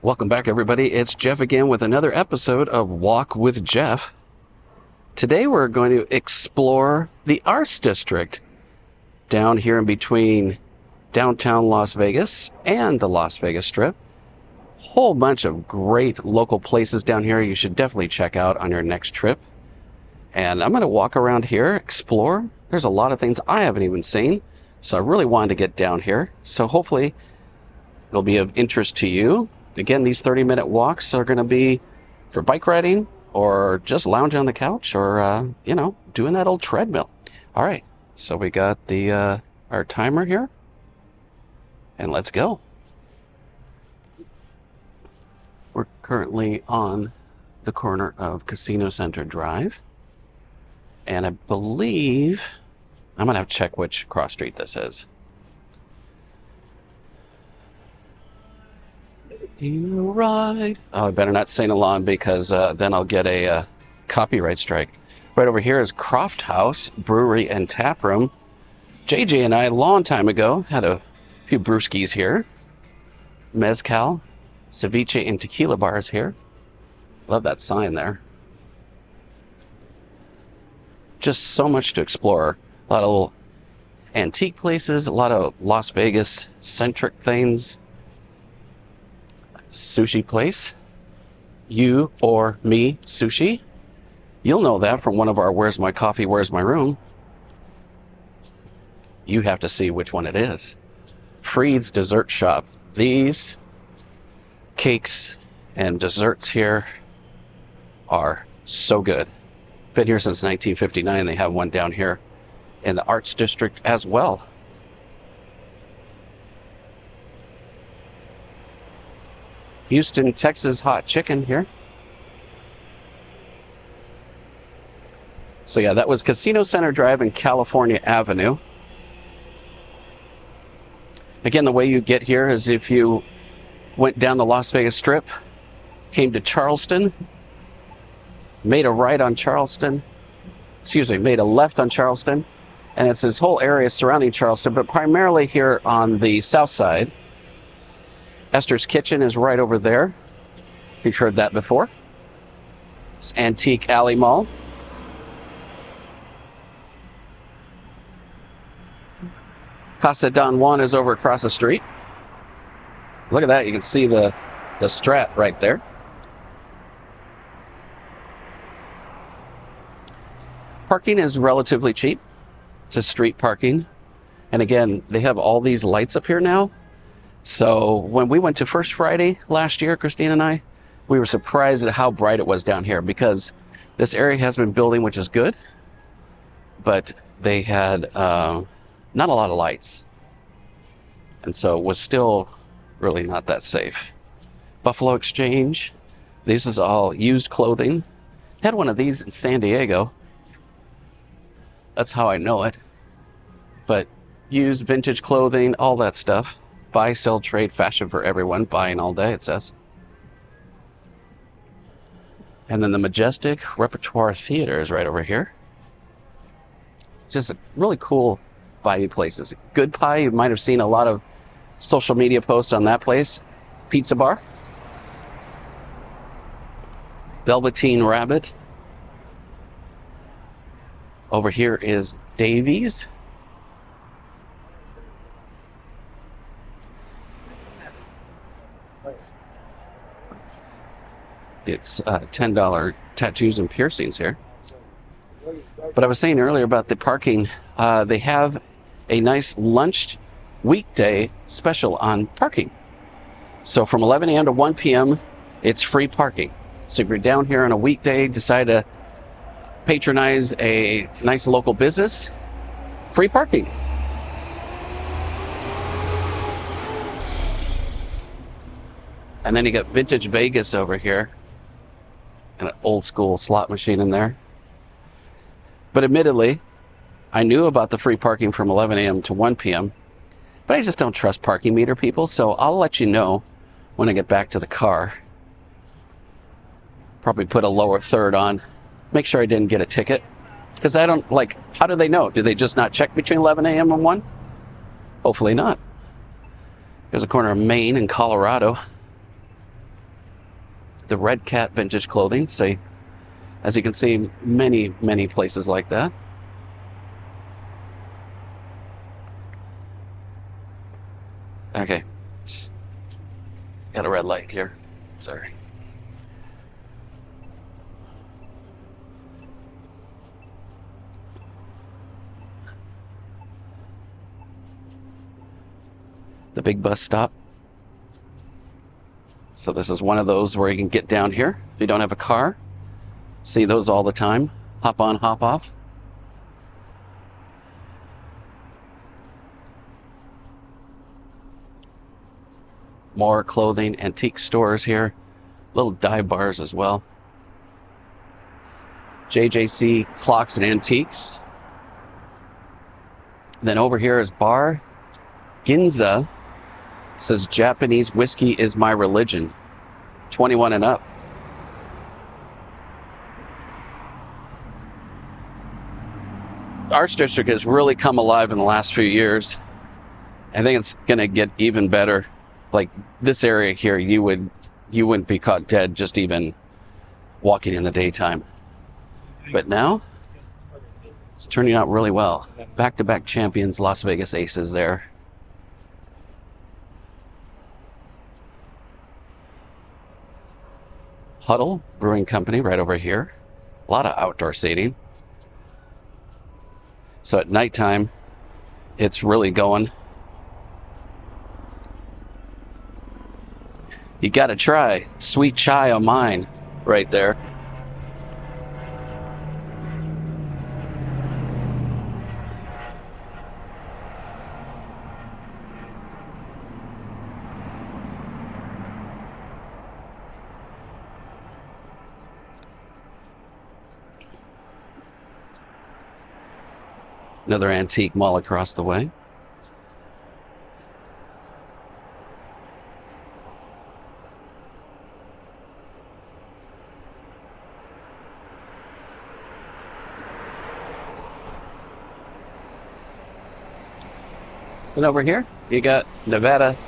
Welcome back, everybody. It's Jeff again with another episode of Walk with Jeff. Today we're going to explore the Arts District down here in between downtown Las Vegas and the Las Vegas Strip. Whole bunch of great local places down here you should definitely check out on your next trip. And I'm going to walk around here, explore. There's a lot of things I haven't even seen, so I really wanted to get down here. So hopefully it'll be of interest to you. Again, these 30-minute walks are going to be for bike riding or just lounging on the couch or, doing that old treadmill. All right, so we got the our timer here, and let's go. We're currently on the corner of Casino Center Drive, and I believe I'm going to have to check which cross street this is. You ride. Oh, I better not sing along because then I'll get a copyright strike. Right over here is Croft House Brewery and Tap Room. JJ and I, a long time ago, had a few brewskis here. Mezcal, ceviche, and tequila bars here. Love that sign there. Just so much to explore. A lot of little antique places, a lot of Las Vegas centric things. Sushi place. You or me sushi. You'll know that from one of our Where's My Coffee, Where's My Room. You have to see which one it is. Freed's Dessert Shop. These cakes and desserts here are so good. Been here since 1959. They have one down here in the Arts District as well. Houston, Texas hot chicken here. So yeah, that was Casino Center Drive and California Avenue. Again, the way you get here is if you went down the Las Vegas Strip, came to Charleston, made a right on Charleston, made a left on Charleston, and it's this whole area surrounding Charleston, but primarily here on the south side. Esther's Kitchen is right over there. You've heard that before. It's Antique Alley Mall. Casa Don Juan is over across the street. Look at that. You can see the Strat right there. Parking is relatively cheap. Just street parking. And again, they have all these lights up here now. So when we went to First Friday last year, Christine and I, we were surprised at how bright it was down here because this area has been building, which is good, but they had not a lot of lights. And so it was still really not that safe. Buffalo Exchange, this is all used clothing. Had one of these in San Diego. That's how I know it. But used vintage clothing, all that stuff. Buy, sell, trade, fashion for everyone. Buying all day, it says. And then the Majestic Repertoire Theater is right over here. Just a really cool vibey places. Good Pie, you might have seen a lot of social media posts on that place. Pizza Bar. Velveteen Rabbit. Over here is Davies. It's $10 tattoos and piercings here. But I was saying earlier about the parking. They have a nice lunch weekday special on parking. So from 11 a.m. to 1 p.m., it's free parking. So if you're down here on a weekday, decide to patronize a nice local business, free parking. And then you got Vintage Vegas over here. And an old school slot machine in there. But admittedly, I knew about the free parking from 11 a.m. to 1 p.m. But I just don't trust parking meter people, so I'll let you know when I get back to the car. Probably put a lower third on. Make sure I didn't get a ticket. Because I don't, how do they know? Do they just not check between 11 a.m. and 1? Hopefully not. There's a corner of Maine and Colorado. The Red Cat vintage clothing. Say, as you can see, many places like that. Okay, just got a red light here. Sorry. The big bus stop. So this is one of those where you can get down here if you don't have a car. See those all the time. Hop on, hop off. More clothing, antique stores here. Little dive bars as well. JJC Clocks and Antiques. Then over here is Bar Ginza. Says Japanese whiskey is my religion. 21 and up. The Arts District has really come alive in the last few years. I think it's going to get even better. Like this area here, you wouldn't be caught dead just even walking in the daytime. But now, it's turning out really well. Back-to-back champions, Las Vegas Aces there. Huddle Brewing Company right over here. A lot of outdoor seating. So at nighttime, it's really going. You got to try Sweet Chai on mine right there. Another antique mall across the way. And over here, you got Nevada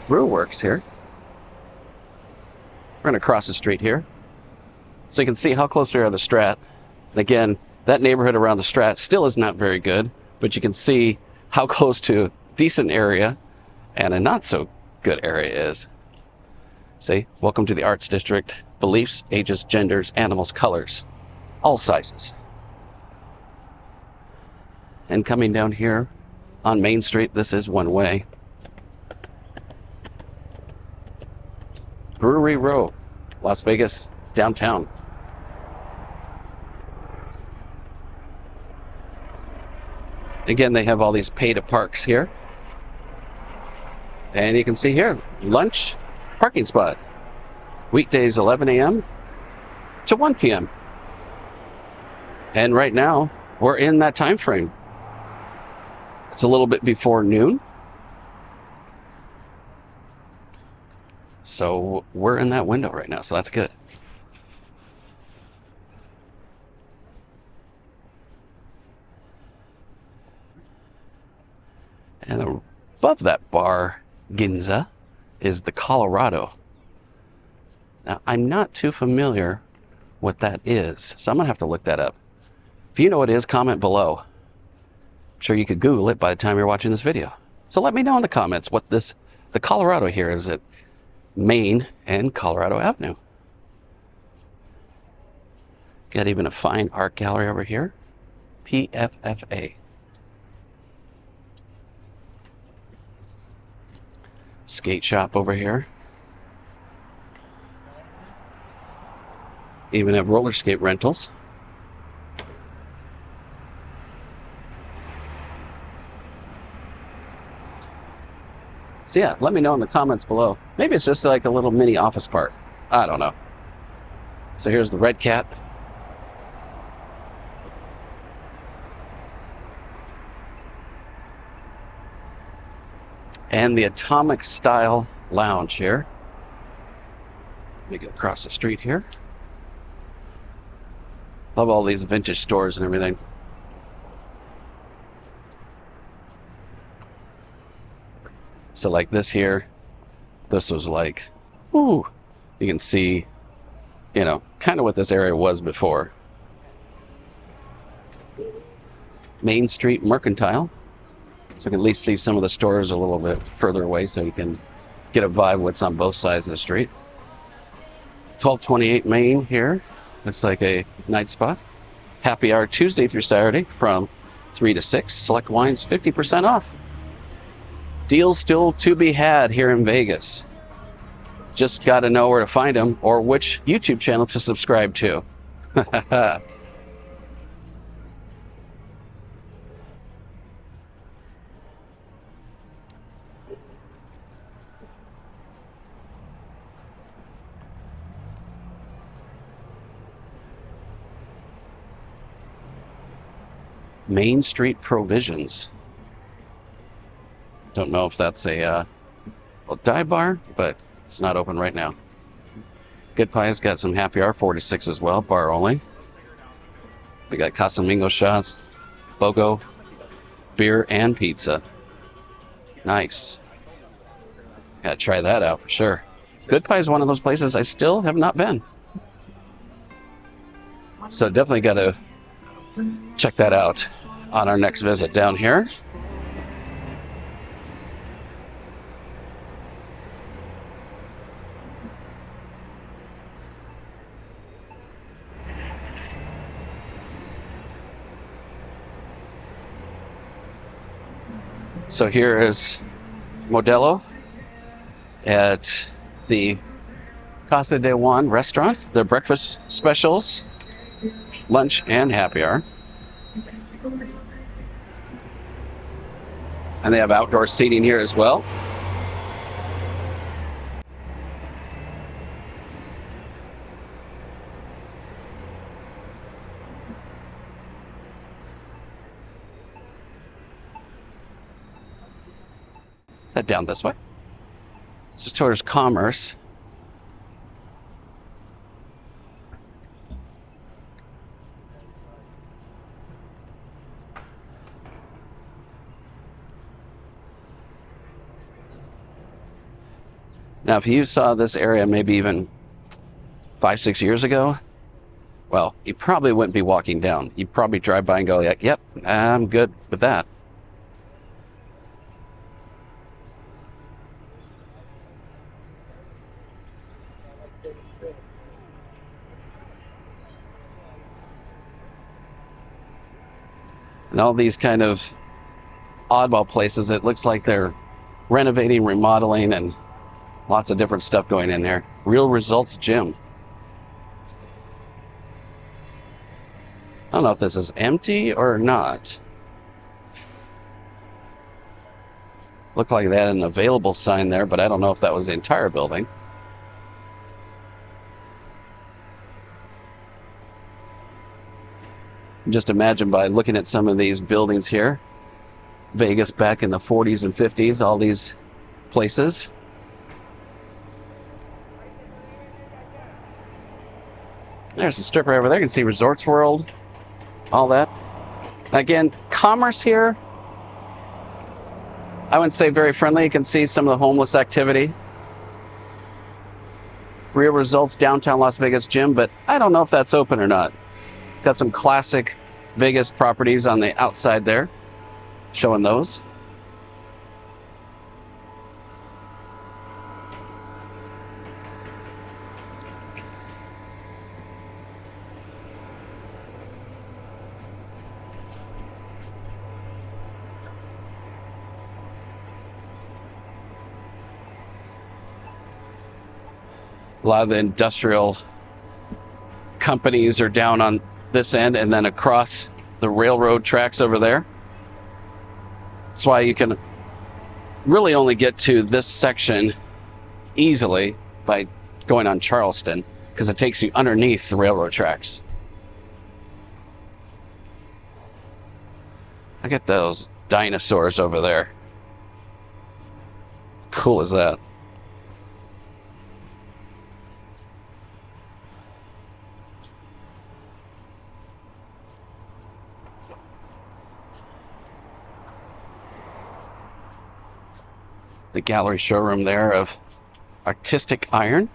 Brew Works here. We're going to cross the street here. So you can see how close we are to the Strat. And again, that neighborhood around the Strat still is not very good, but you can see how close to a decent area and a not so good area is. See, welcome to the Arts District. Beliefs, ages, genders, animals, colors, all sizes. And coming down here on Main Street, this is one way. Brewery Row, Las Vegas, downtown. Again, they have all these pay-to-parks here. And you can see here, lunch parking spot. Weekdays 11 a.m. to 1 p.m. And right now, we're in that time frame. It's a little bit before noon. So we're in that window right now, so that's good. And above that bar, Ginza, is the Colorado. Now, I'm not too familiar what that is, so I'm going to have to look that up. If you know what it is, comment below. I'm sure you could Google it by the time you're watching this video. So let me know in the comments what the Colorado here is at Main and Colorado Avenue. Got even a fine art gallery over here. PFFA. Skate shop over here. Even have roller skate rentals. So yeah, let me know in the comments below. Maybe it's just like a little mini office park. I don't know. So here's the Red Cat. And the Atomic Style Lounge here. Let me get across the street here. Love all these vintage stores and everything. So like this here, this was like, ooh, you can see you know, kind of what this area was before. Main Street Mercantile. So you can at least see some of the stores a little bit further away so you can get a vibe of what's on both sides of the street. 1228 Main here. Looks like a night spot. Happy hour Tuesday through Saturday from 3 to 6. Select wines 50% off. Deals still to be had here in Vegas. Just got to know where to find them or which YouTube channel to subscribe to. Main Street Provisions. Don't know if that's a dive bar, but it's not open right now. Good Pie's got some happy hour 4 to 6 as well, bar only. They got Casamigos shots, BOGO, beer, and pizza. Nice. Gotta try that out for sure. Good Pie is one of those places I still have not been. So definitely gotta check that out on our next visit down here. So here is Modelo at the Casa de Juan restaurant. Their breakfast specials, lunch, and happy hour. And they have outdoor seating here as well. Is that down this way? This is towards Commerce. Now, if you saw this area maybe even 5-6 years ago, well, you probably wouldn't be walking down. You'd probably drive by and go, like, yep, I'm good with that. And all these kind of oddball places, it looks like they're renovating, remodeling, and lots of different stuff going in there. Real Results Gym. I don't know if this is empty or not. Looked like they had an available sign there, but I don't know if that was the entire building. Just imagine by looking at some of these buildings here, Vegas back in the 40s and 50s, all these places. There's a strip right over there. You can see Resorts World, all that. Again, Commerce here, I wouldn't say very friendly. You can see some of the homeless activity. Real Results Downtown Las Vegas Gym, but I don't know if that's open or not. Got some classic Vegas properties on the outside there, showing those. A lot of the industrial companies are down on this end and then across the railroad tracks over there. That's why you can really only get to this section easily by going on Charleston, because it takes you underneath the railroad tracks. Look at those dinosaurs over there. Cool is that? The gallery showroom there of artistic iron.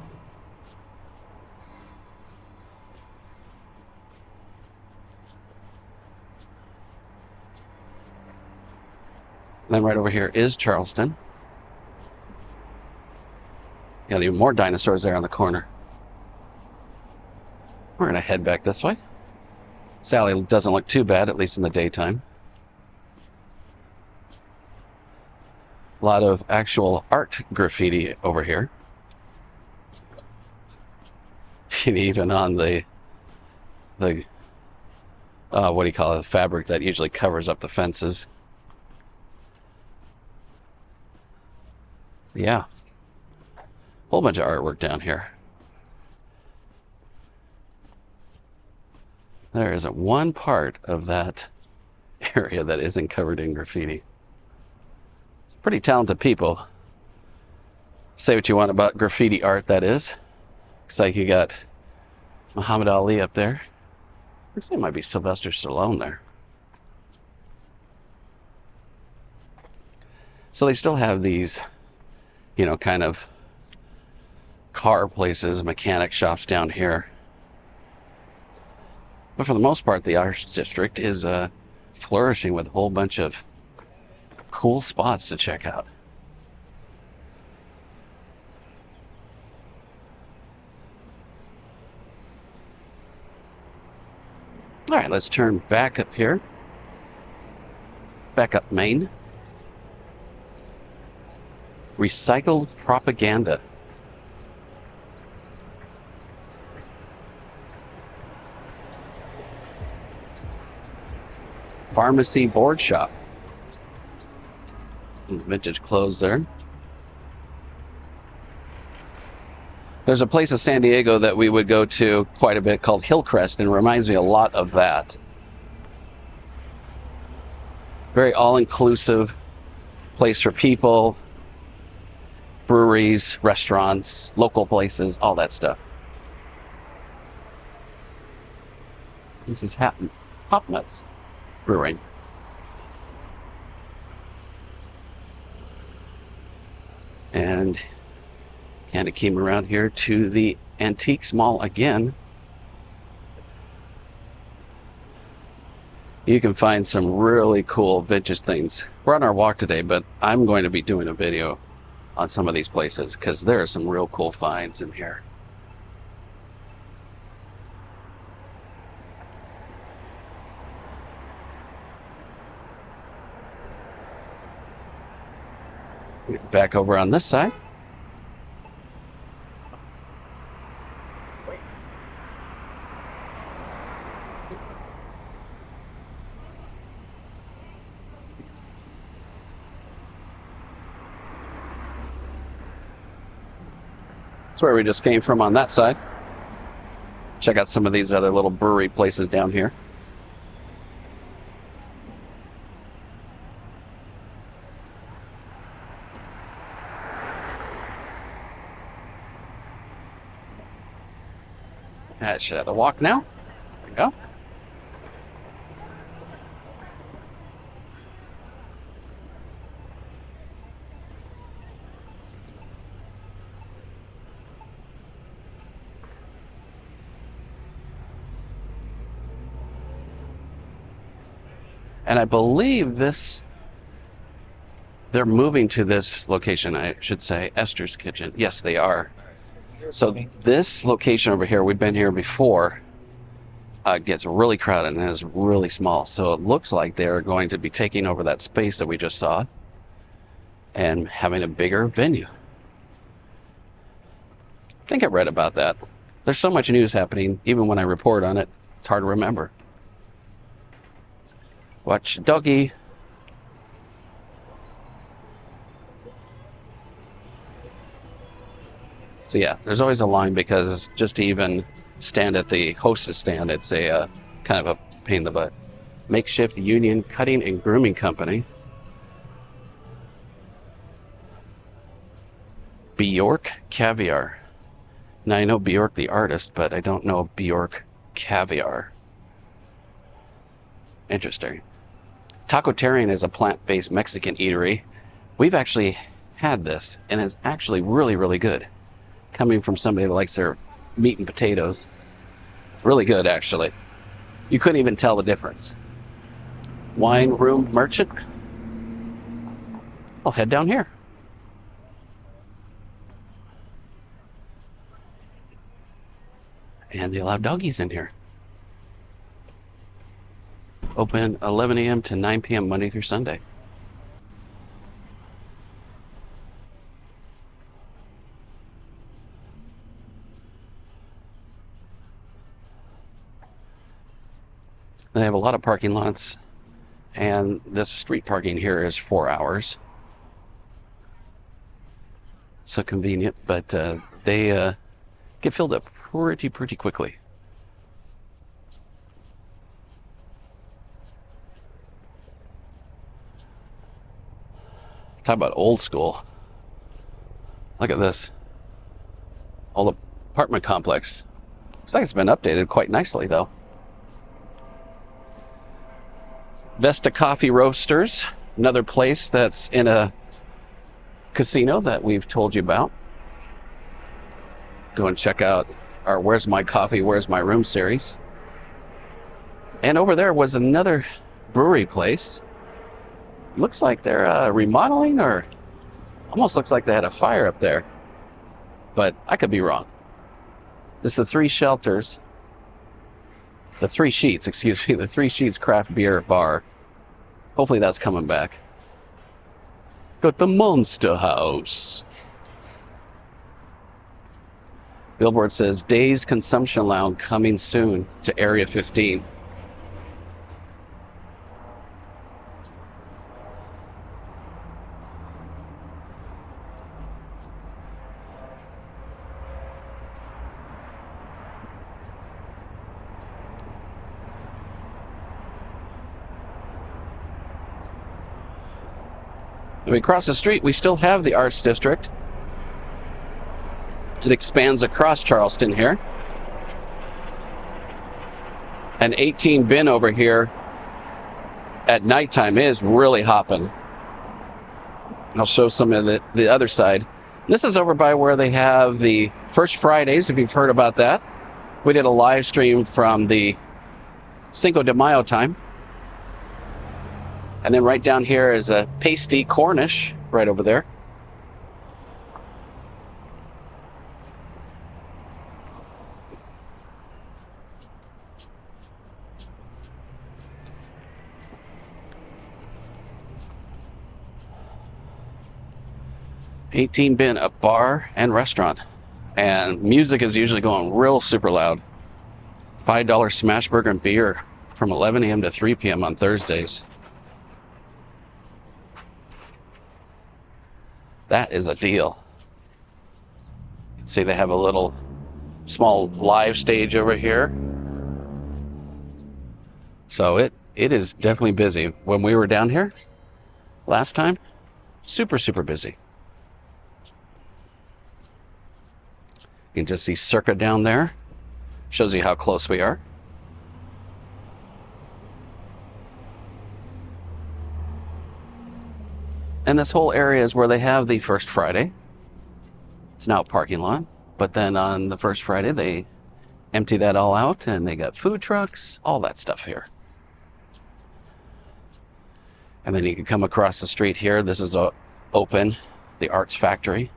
Then right over here is Charleston. Got even more dinosaurs there on the corner. We're going to head back this way. Sally doesn't look too bad, at least in the daytime. A lot of actual art graffiti over here. And even on the what do you call it, the fabric that usually covers up the fences. Yeah. Whole bunch of artwork down here. There isn't one part of that area that isn't covered in graffiti. It's pretty talented people. Say what you want about graffiti art, that is. Looks like you got Muhammad Ali up there. Looks like it might be Sylvester Stallone there. So they still have these, you know, kind of car places, mechanic shops down here. But for the most part, the Arts District is flourishing with a whole bunch of cool spots to check out. All right, let's turn back up here. Back up Main. Recycled propaganda. Pharmacy board shop. Vintage clothes there. There's a place in San Diego that we would go to quite a bit called Hillcrest, and it reminds me a lot of that. Very all-inclusive place for people, breweries, restaurants, local places, all that stuff. This is Hop Nuts Brewing. And kind of came around here to the Antiques Mall again. You can find some really cool vintage things. We're on our walk today, but I'm going to be doing a video on some of these places because there are some real cool finds in here. Back over on this side. That's where we just came from on that side. Check out some of these other little brewery places down here. That should have the walk now. There we go. And I believe they're moving to this location, I should say, Esther's Kitchen. Yes, they are. So this location over here, we've been here before, gets really crowded and is really small. So it looks like they're going to be taking over that space that we just saw and having a bigger venue. I think I read about that. There's so much news happening, even when I report on it, it's hard to remember. Watch doggy. So yeah, there's always a line because just to even stand at the hostess stand, it's a kind of a pain in the butt. Makeshift Union Cutting and Grooming Company. Bjork Caviar. Now I know Bjork the artist, but I don't know Bjork Caviar. Interesting. Tacotarian is a plant-based Mexican eatery. We've actually had this, and it's actually really, really good. Coming from somebody that likes their meat and potatoes. Really good, actually. You couldn't even tell the difference. Wine Room Merchant. I'll head down here. And they allow doggies in here. Open 11 a.m. to 9 p.m. Monday through Sunday. They have a lot of parking lots, and this street parking here is 4 hours. So convenient, but they get filled up pretty quickly. Talk about old school. Look at this. Old apartment complex. Looks like it's been updated quite nicely, though. Vesta Coffee Roasters, another place that's in a casino that we've told you about. Go and check out our Where's My Coffee, Where's My Room series. And over there was another brewery place. Looks like they're remodeling, or almost looks like they had a fire up there. But I could be wrong. This is the Three Sheets, the Three Sheets Craft Beer Bar. Hopefully that's coming back. Got the Monster House. Billboard says Dazed Consumption Lounge coming soon to Area 15. When we cross the street, we still have the Arts District. It expands across Charleston here. An 18 bin over here at nighttime is really hopping. I'll show some of the other side. This is over by where they have the First Fridays, if you've heard about that. We did a live stream from the Cinco de Mayo time. And then right down here is a Pasty Cornish right over there. $18 bin, a bar and restaurant. And music is usually going real super loud. $5 smash burger and beer from 11 a.m. to 3 p.m. on Thursdays. That is a deal. You can see they have a little small live stage over here. So it is definitely busy. When we were down here last time, super busy. You can just see Circa down there. Shows you how close we are. And this whole area is where they have the First Friday. It's now a parking lot. But then on the First Friday, they empty that all out and they got food trucks, all that stuff here. And then you can come across the street here. This is open, the Arts Factory.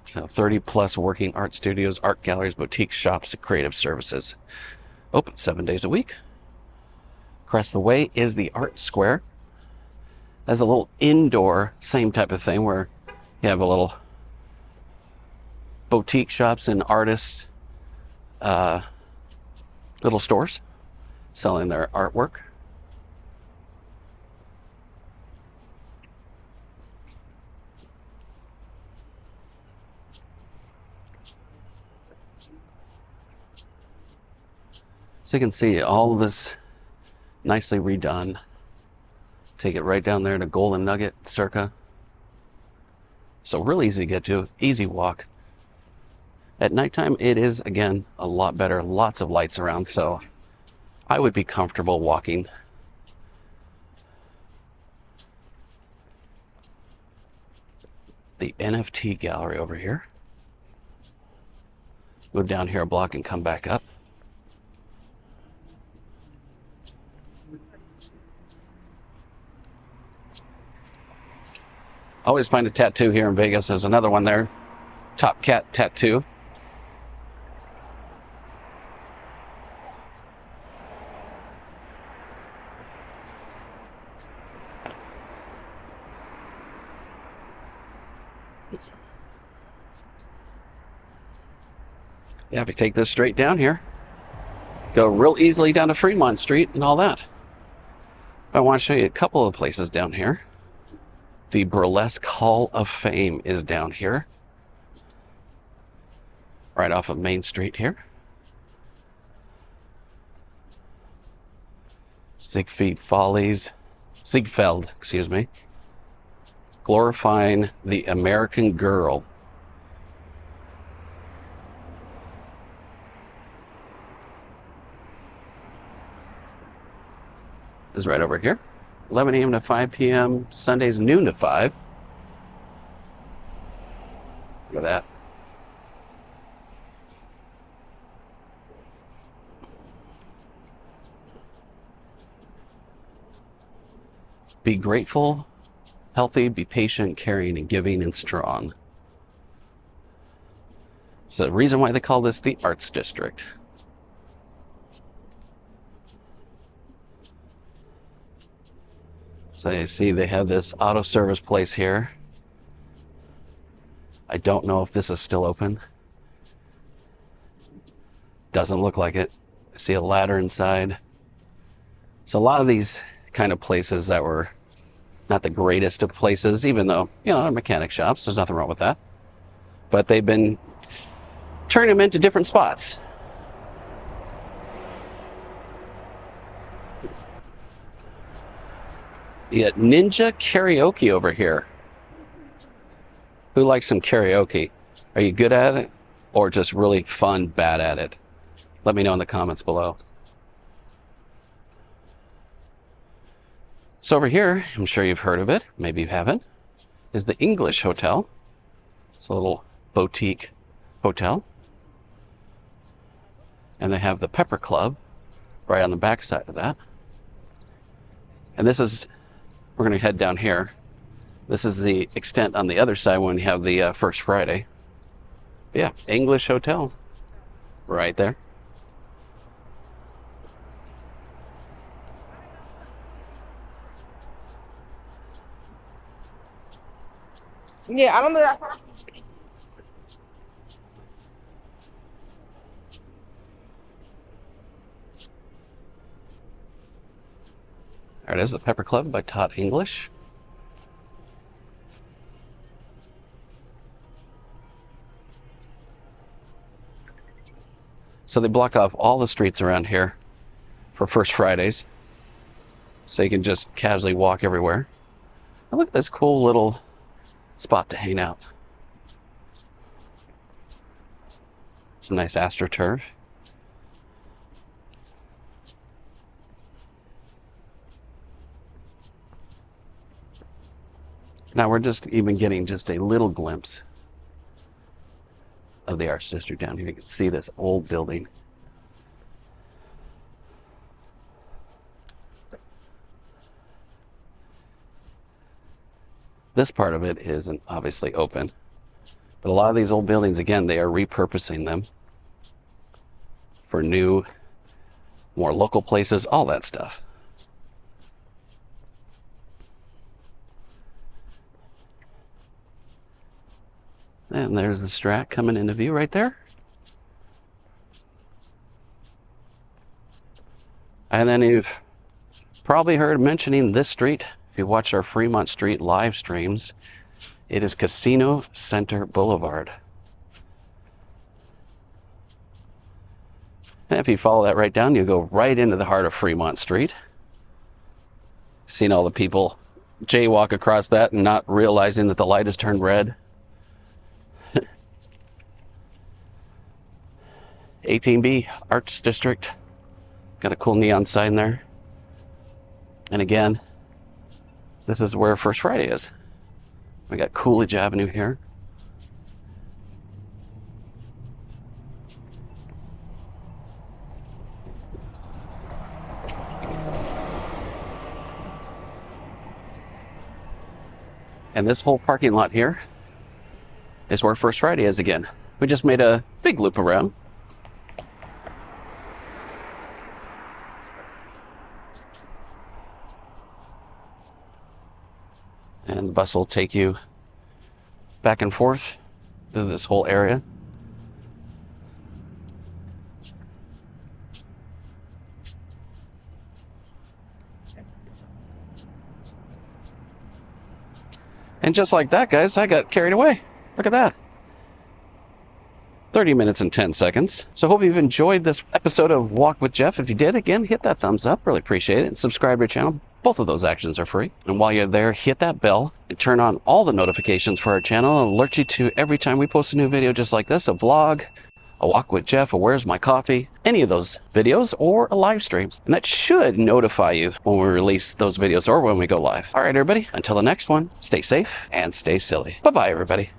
So 30 plus working art studios, art galleries, boutique shops, and creative services. Open 7 days a week. Across the way is the Art Square. That's a little indoor, same type of thing where you have a little boutique shops and artists, little stores selling their artwork. So you can see all of this nicely redone. Take it right down there to Golden Nugget, Circa. So really easy to get to, easy walk. At nighttime, it is, again, a lot better. Lots of lights around, so I would be comfortable walking. The NFT gallery over here. Move down here a block and come back up. Always find a tattoo here in Vegas. There's another one there. Top Cat Tattoo. Yeah, if you take this straight down here, go real easily down to Fremont Street and all that. I want to show you a couple of places down here. The Burlesque Hall of Fame is down here, right off of Main Street here. Ziegfeld, excuse me. Glorifying the American girl. Is right over here. 11 a.m. to 5 p.m. Sundays noon to 5. Look at that. Be grateful, healthy, be patient, caring, and giving, and strong. So the reason why they call this the Arts District. So you see they have this auto service place here. I don't know if this is still open. Doesn't look like it. I see a ladder inside. So a lot of these kind of places that were not the greatest of places, even though, you know, they're mechanic shops, there's nothing wrong with that. But they've been turning them into different spots. You got Ninja Karaoke over here. Who likes some karaoke? Are you good at it or just really fun bad at it? Let me know in the comments below. So over here, I'm sure you've heard of it, maybe you haven't, is the English Hotel. It's a little boutique hotel. And they have the Pepper Club right on the back side of that. And this is, we're going to head down here. This is the extent on the other side when you have the First Friday. Yeah, English Hotel right there. Yeah, I don't know that. There it is, the Pepper Club by Todd English. So they block off all the streets around here for First Fridays. So you can just casually walk everywhere. And look at this cool little spot to hang out. Some nice AstroTurf. Now we're just even getting just a little glimpse of the Arts District down here. You can see this old building. This part of it isn't obviously open, but a lot of these old buildings, again, they are repurposing them for new, more local places, all that stuff. And there's the Strat coming into view right there. And then you've probably heard mentioning this street. If you watched our Fremont Street live streams, it is Casino Center Boulevard. And if you follow that right down, you go right into the heart of Fremont Street. Seeing all the people jaywalk across that and not realizing that the light has turned red. 18B Arts District. Got a cool neon sign there. And again, this is where First Friday is. We got Coolidge Avenue here. And this whole parking lot here is where First Friday is again. We just made a big loop around. And the bus will take you back and forth through this whole area. And just like that, guys, I got carried away. Look at that. 30 minutes and 10 seconds. So hope you've enjoyed this episode of Walk with Jeff. If you did, again, hit that thumbs up. Really appreciate it. And subscribe to our channel. Both of those actions are free. And while you're there, hit that bell and turn on all the notifications for our channel. It'll alert you to every time we post a new video just like this, a vlog, a Walk with Jeff, a Where's My Coffee, any of those videos, or a live stream. And that should notify you when we release those videos or when we go live. All right, everybody, until the next one, stay safe and stay silly. Bye-bye, everybody.